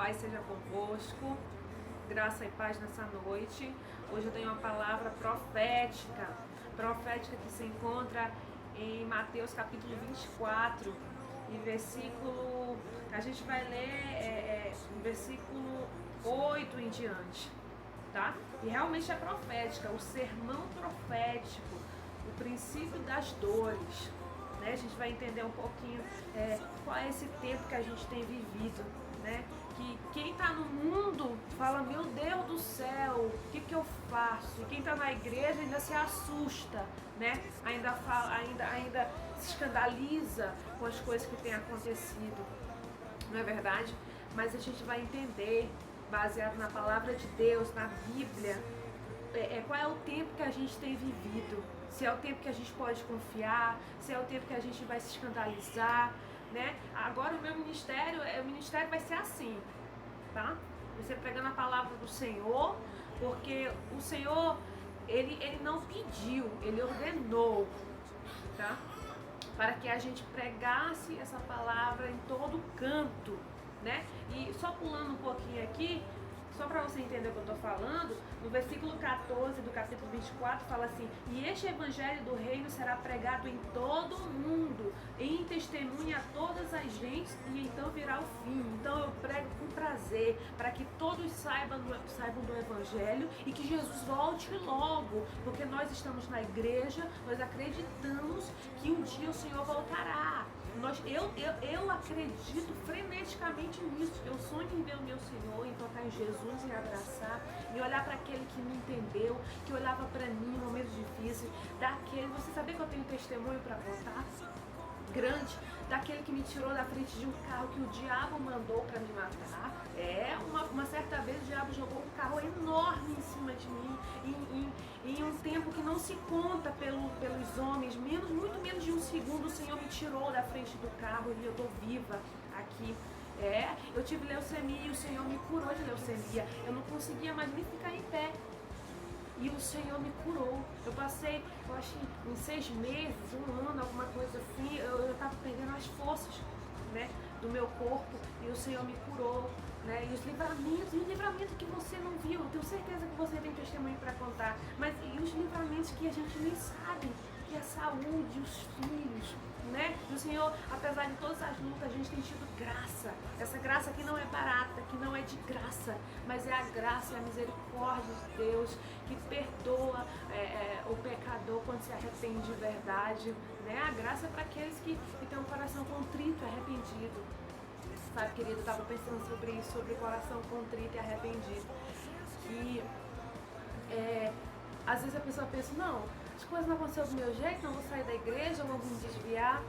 paz seja convosco, graça e paz nessa noite. Hoje eu tenho uma palavra profética que se encontra em Mateus capítulo 24, e versículo, a gente vai ler versículo 8 em diante, tá? E realmente é profética, o sermão profético, o princípio das dores, né? A gente vai entender um pouquinho qual é esse tempo que a gente tem vivido, né? Que quem está no mundo fala, meu Deus do céu, o que eu faço? E quem está na igreja ainda se assusta, né? Ainda se escandaliza com as coisas que têm acontecido, não é verdade? Mas a gente vai entender, baseado na palavra de Deus, na Bíblia, qual é o tempo que a gente tem vivido. Se é o tempo que a gente pode confiar, se é o tempo que a gente vai se escandalizar, né? Agora o ministério vai ser assim, tá? Você pregando a palavra do Senhor, porque o Senhor, ele não pediu, ele ordenou, tá? Para que a gente pregasse essa palavra em todo canto, né? E só pulando um pouquinho aqui, só para você entender o que eu estou falando, no versículo 14 do capítulo 24 fala assim: e este evangelho do reino será pregado em todo o mundo, em testemunha a todas as gentes, e então virá o fim. Então eu prego com prazer, para que todos saibam do evangelho e que Jesus volte logo, porque nós estamos na igreja, nós acreditamos que um dia o Senhor voltará. Eu acredito freneticamente nisso. Eu sonho em ver o meu Senhor, em tocar em Jesus, em abraçar, em olhar para aquele que me entendeu, que olhava para mim em momentos difíceis, você sabia que eu tenho testemunho para contar? Grande, daquele que me tirou da frente de um carro que o diabo mandou para me matar. Uma certa vez o diabo jogou um carro enorme em cima de mim, em um tempo que não se conta pelos homens, muito menos de um segundo. O Senhor me tirou da frente do carro e eu estou viva aqui. Eu tive leucemia e o Senhor me curou de leucemia. Eu não conseguia mais nem ficar em pé. E o Senhor me curou. Eu passei, eu acho que em 6 meses, 1 ano, alguma coisa assim, eu estava perdendo as forças, né, do meu corpo, e o Senhor me curou, né? E o livramento que você não viu, eu tenho certeza que você tem testemunho para contar, mas e os livramentos que a gente nem sabe, que é a saúde, os filhos, né? E o Senhor, apesar de todas as lutas, a gente tem tido graça. Essa graça que não é barata, que não é de graça, mas é a graça e a misericórdia de Deus, que perdoa o pecador quando se arrepende de verdade, né? A graça é para aqueles que têm um coração contrito e arrependido. Sabe, querido, eu estava pensando sobre isso, sobre o coração contrito e arrependido. Que às vezes a pessoa pensa, não, as coisas não aconteceram do meu jeito, não vou sair da igreja, não vou me desviar,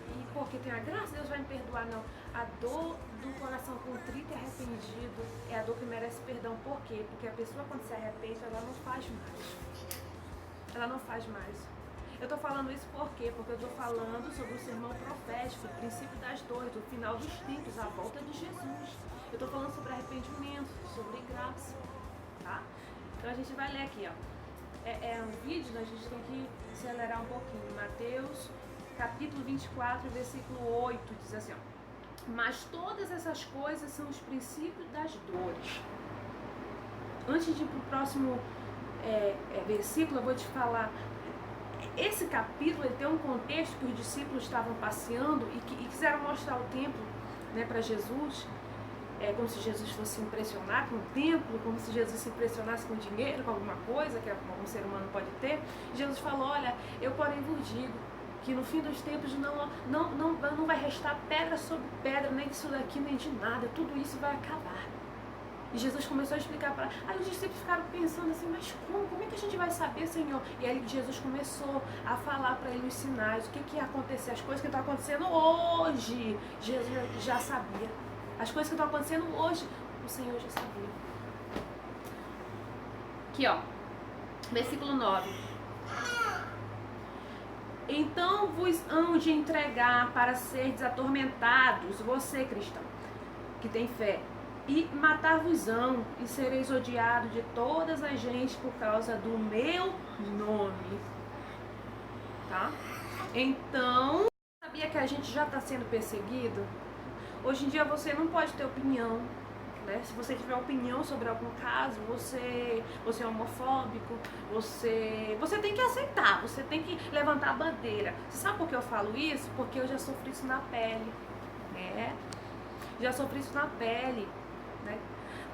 e porque tem a graça, Deus vai me perdoar. Não, a dor do coração contrito e arrependido é a dor que merece perdão. Por quê? Porque a pessoa, quando se arrepende, ela não faz mais. Ela não faz mais. Eu estou falando isso por quê? Porque eu estou falando sobre o sermão profético, o princípio das dores, o final dos tempos, a volta de Jesus. Eu estou falando sobre arrependimento, sobre graça, tá? Então a gente vai ler aqui, ó. Um vídeo, a gente tem que acelerar um pouquinho. Mateus, capítulo 24, versículo 8, diz assim, ó: mas todas essas coisas são os princípios das dores. Antes de ir para o próximo versículo, eu vou te falar. Esse capítulo ele tem um contexto que os discípulos estavam passeando e quiseram mostrar o templo, né, para Jesus. Como se Jesus fosse impressionar com o templo, como se Jesus se impressionasse com dinheiro, com alguma coisa que algum ser humano pode ter. Jesus falou, olha, eu porém vos digo que no fim dos tempos não vai restar pedra sobre pedra, nem disso daqui, nem de nada, tudo isso vai acabar. E Jesus começou a explicar para... Aí os discípulos ficaram pensando assim, mas como é que a gente vai saber, Senhor? E aí Jesus começou a falar para ele os sinais, o que ia acontecer, as coisas que estão acontecendo hoje, Jesus já sabia. As coisas que estão acontecendo hoje, o Senhor já sabia. Aqui, ó, versículo 9. Então vos hão de entregar para seres atormentados, você cristão, que tem fé, e matar-vos-ão, e sereis odiados de todas as gentes por causa do meu nome. Tá? Então, sabia que a gente já está sendo perseguido? Hoje em dia você não pode ter opinião, né? Se você tiver opinião sobre algum caso, você é homofóbico, você tem que aceitar, você tem que levantar a bandeira. Você sabe por que eu falo isso? Porque eu já sofri isso na pele, né? Já sofri isso na pele, né?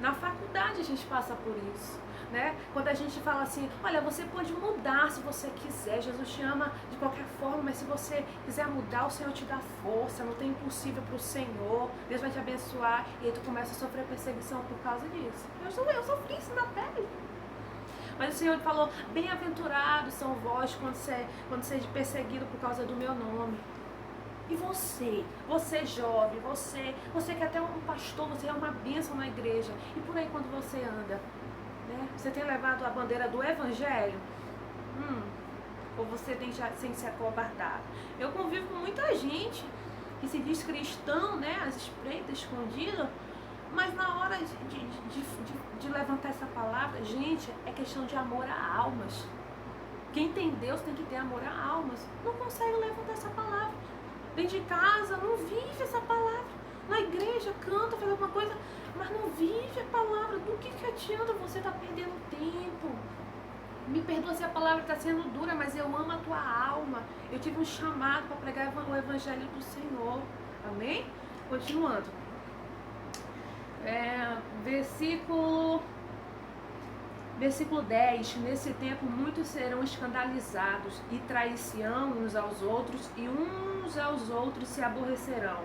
Na faculdade a gente passa por isso, né? Quando a gente fala assim, olha, você pode mudar se você quiser, Jesus te ama de qualquer forma, mas se você quiser mudar, o Senhor te dá força, não tem impossível para o Senhor, Deus vai te abençoar, e aí tu começa a sofrer perseguição por causa disso. Eu sofri isso na pele. Mas o Senhor falou, bem-aventurados são vós quando seja perseguido por causa do meu nome. E você jovem, você que é até um pastor, você é uma bênção na igreja. E por aí quando você anda, né? Você tem levado a bandeira do evangelho? Ou você tem já sem se acovardar? Eu convivo com muita gente que se diz cristão, né? Às espreita, escondido. Mas na hora de levantar essa palavra, gente, é questão de amor a almas. Quem tem Deus tem que ter amor a almas. Não consegue levantar essa palavra. Dentro de casa, não vive essa palavra. Na igreja, canta, faz alguma coisa, mas não vive a palavra. Do que adianta? Você está perdendo tempo. Me perdoa se a palavra está sendo dura, mas eu amo a tua alma. Eu tive um chamado para pregar o evangelho do Senhor. Amém? Continuando. Versículo 10, nesse tempo muitos serão escandalizados e trair-se-ão uns aos outros e uns aos outros se aborrecerão.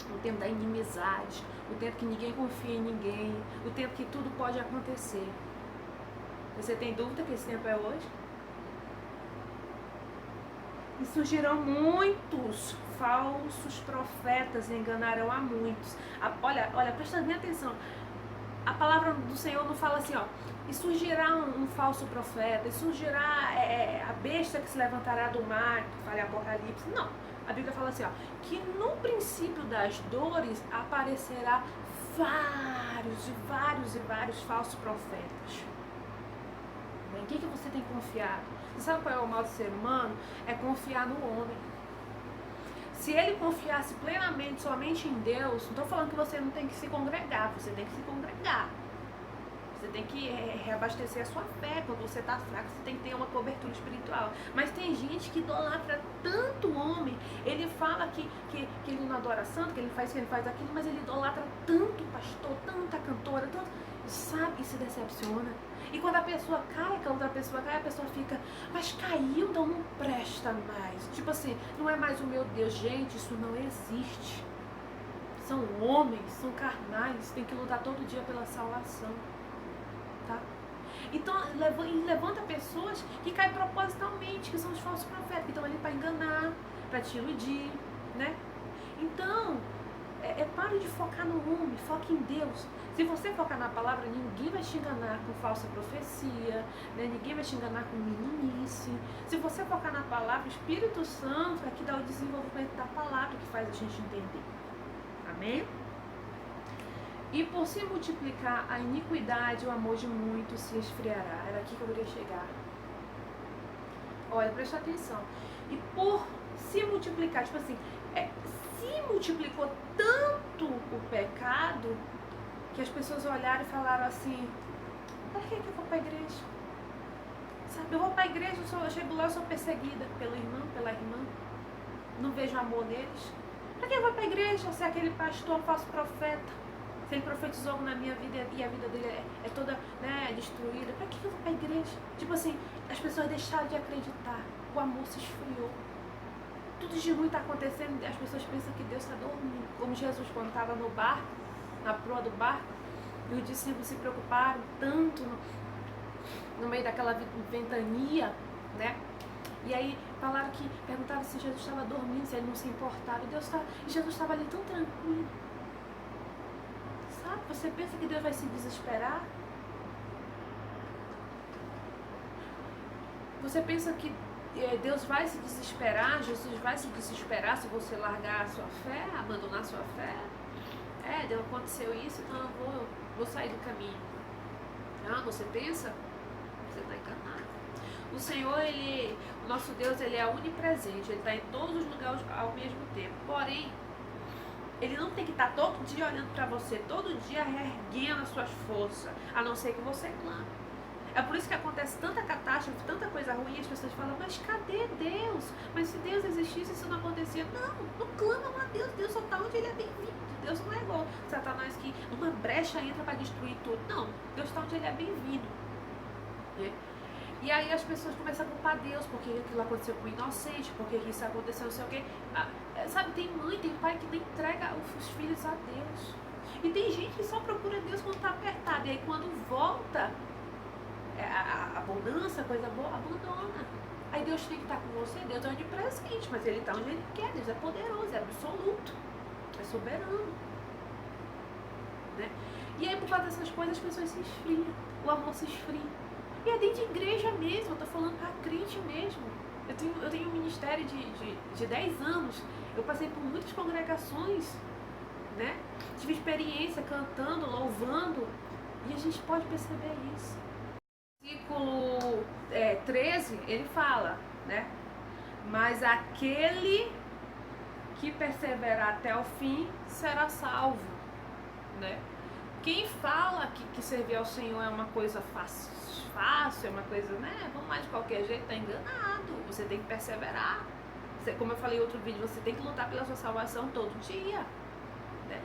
O tempo da inimizade, o tempo que ninguém confia em ninguém, o tempo que tudo pode acontecer. Você tem dúvida que esse tempo é hoje? E surgirão muitos falsos profetas e enganarão a muitos. Olha, presta bem atenção. A palavra do Senhor não fala assim, ó, e surgirá um falso profeta, e surgirá a besta que se levantará do mar, que fala Apocalipse. Não, a Bíblia fala assim, ó, que no princípio das dores aparecerá vários falsos profetas. Em que você tem confiado? Você sabe qual é o mal do ser humano? É confiar no homem. Se ele confiasse plenamente somente em Deus, não estou falando que você não tem que se congregar, você tem que se congregar. Você tem que reabastecer a sua fé. Quando você está fraco, você tem que ter uma cobertura espiritual. Mas tem gente que idolatra tanto o homem. Ele fala que ele não adora santo, que ele faz aquilo, mas ele idolatra tanto o pastor, tanta cantora, tanto, sabe, e se decepciona. E quando a pessoa cai, a pessoa fica, mas caiu, então não presta mais. Tipo assim, não é mais o meu Deus. Gente, isso não existe. São homens, são carnais, tem que lutar todo dia pela salvação. Tá? Então, levanta pessoas que caem propositalmente, que são os falsos profetas, que estão ali para enganar, para te iludir, né? Então, pare de focar no homem, foque em Deus. Se você focar na palavra, ninguém vai te enganar com falsa profecia, né? Ninguém vai te enganar com meninice. Se você focar na palavra, o Espírito Santo é que dá o desenvolvimento da palavra, que faz a gente entender. Amém? E por se multiplicar a iniquidade, o amor de muitos se esfriará. Era aqui que eu queria chegar. Olha, presta atenção. E por se multiplicar, tipo assim, se multiplicou tanto o pecado que as pessoas olharam e falaram assim, pra que eu vou pra igreja? Sabe, eu vou pra igreja, eu chego lá, eu sou perseguida pelo irmão, pela irmã, não vejo amor neles. Pra que eu vou pra igreja se aquele pastor falso profeta, se ele profetizou na minha vida e a vida dele é toda, né, destruída, pra que eu vou pra igreja? Tipo assim, as pessoas deixaram de acreditar, o amor se esfriou. Tudo de ruim está acontecendo, as pessoas pensam que Deus está dormindo. Como Jesus, quando estava no barco, na proa do barco, e os discípulos se preocuparam tanto no meio daquela ventania, né? E aí perguntaram se Jesus estava dormindo, se ele não se importava. E Jesus estava ali tão tranquilo. Sabe? Você pensa que Deus vai se desesperar? Você pensa que Deus vai se desesperar, Jesus vai se desesperar se você largar a sua fé, abandonar a sua fé? Deus, aconteceu isso, então eu vou sair do caminho. Você pensa? Você está enganado. O Senhor, o nosso Deus, ele é onipresente, ele está em todos os lugares ao mesmo tempo. Porém, Ele não tem que estar todo dia olhando para você, todo dia reerguendo as suas forças, a não ser que você clame. É por isso que acontece tanta catástrofe, tanta coisa ruim, as pessoas falam, mas cadê Deus? Mas se Deus existisse, isso não acontecia. Não clamam a Deus, Deus só está onde ele é bem-vindo. Deus não é igual Satanás que numa brecha entra para destruir tudo. Não, Deus está onde ele é bem-vindo. Né? E aí as pessoas começam a culpar Deus, porque aquilo aconteceu com o inocente, porque isso aconteceu não sei o quê. Sabe, tem mãe, tem pai que não entrega os filhos a Deus. E tem gente que só procura Deus quando está apertado. E aí quando volta a abundância, a coisa boa, abandona. Aí Deus tem que estar com você, Deus é onipresente, mas ele está onde ele quer, Deus é poderoso, é absoluto, é soberano. Né? E aí por causa dessas coisas as pessoas se esfriam, o amor se esfria. E é dentro de igreja mesmo, eu tô falando pra crente mesmo. Eu tenho um ministério de 10 anos, eu passei por muitas congregações, né? Tive experiência cantando, louvando, e a gente pode perceber isso. Versículo 13, ele fala, né? Mas aquele que perseverar até o fim será salvo, né? Quem fala que servir ao Senhor é uma coisa fácil, é uma coisa, né? Vamos lá de qualquer jeito, tá enganado. Você tem que perseverar. Como eu falei em outro vídeo, você tem que lutar pela sua salvação todo dia. Né?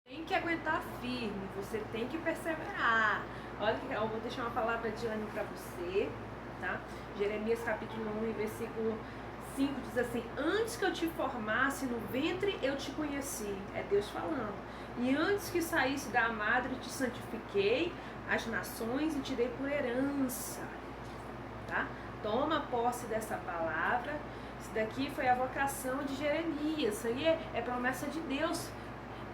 Tem que aguentar firme, você tem que perseverar. Olha que eu vou deixar uma palavra de ânimo para você, tá? Jeremias capítulo 1, versículo 5 diz assim: antes que eu te formasse no ventre, eu te conheci. É Deus falando. E antes que saísse da madre, te santifiquei as nações e te dei por herança. Tá? Toma posse dessa palavra. Isso daqui foi a vocação de Jeremias. Isso aí é promessa de Deus.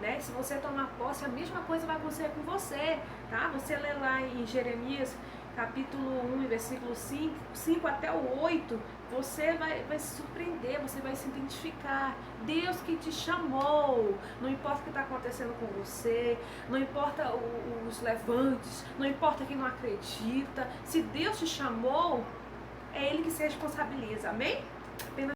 Né? Se você tomar posse, a mesma coisa vai acontecer com você. Tá? Você lê lá em Jeremias capítulo 1, versículo 5 até o 8, você vai se surpreender, você vai se identificar. Deus que te chamou, não importa o que está acontecendo com você, não importa os levantes, não importa quem não acredita, se Deus te chamou, é Ele que se responsabiliza, amém? Apenas